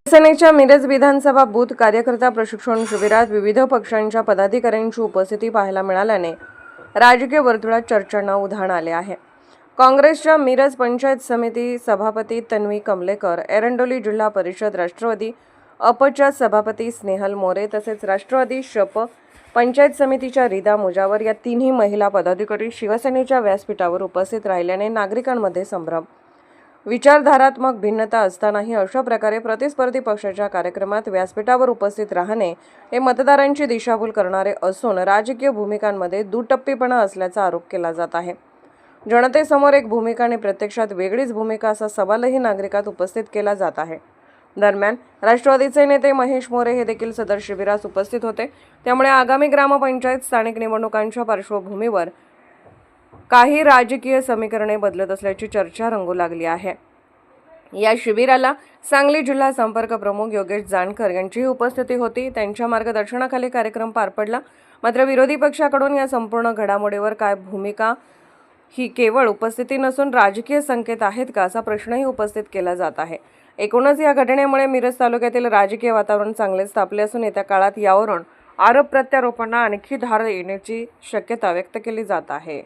शिवसेनेच्या मिरज विधानसभा बूथ कार्यकर्ता प्रशिक्षण शिबिरात विविध पक्षांच्या पदाधिकाऱ्यांची उपस्थिती पाहायला मिळाल्याने राजकीय वर्तुळात चर्चांना उधाण आले आहे। काँग्रेसच्या मिरज पंचायत समिती सभापती तन्वी कमलेकर, एरंडोली जिल्हा परिषद राष्ट्रवादी अपच्या सभापती स्नेहल मोरे तसेच राष्ट्रवादी शप पंचायत समितीच्या रीदा मुजावर या तिन्ही महिला पदाधिकारी शिवसेनेच्या व्यासपीठावर उपस्थित राहिल्याने नागरिकांमध्ये संभ्रम। विचारधारात्मक भिन्नता असतानाही अशा प्रकारे प्रतिस्पर्धी पक्षाच्या कार्यक्रमात व्यासपीठावर उपस्थित राहणे हे मतदारांची दिशाभूल करणारे असून राजकीय भूमिकांमध्ये दुटप्पीपणा असल्याचा आरोप केला जात आहे। जनतेसमोर एक भूमिका आणि प्रत्यक्षात वेगळीच भूमिका असा सवालही नागरिकात उपस्थित केला जात आहे। दरम्यान राष्ट्रवादीचे नेते महेश मोरे हे देखील सदर शिबिरास उपस्थित होते। त्यामुळे आगामी ग्रामपंचायत स्थानिक निवडणुकांच्या पार्श्वभूमीवर काही राजकीय समीकरणे बदलत असल्याची चर्चा रंगू लागली आहे। या शिबिराला सांगली जिल्हा संपर्क प्रमुख योगेश जानकर यांची उपस्थिती होती। त्यांच्या मार्गदर्शनाखाली कार्यक्रम पार पडला। मात्र विरोधी पक्षाकडून या संपूर्ण घडामोडीवर काय भूमिका ही केवळ उपस्थिती नसून राजकीय संकेत आहेत का असा प्रश्नही उपस्थित केला जात आहे। एकूणच या घटनेमुळे मिरज तालुक्यातील राजकीय वातावरण चांगलेच तापले असून येत्या काळात यावरून आरोप प्रत्यारोपांना आणखी धार येण्याची शक्यता व्यक्त केली जात आहे।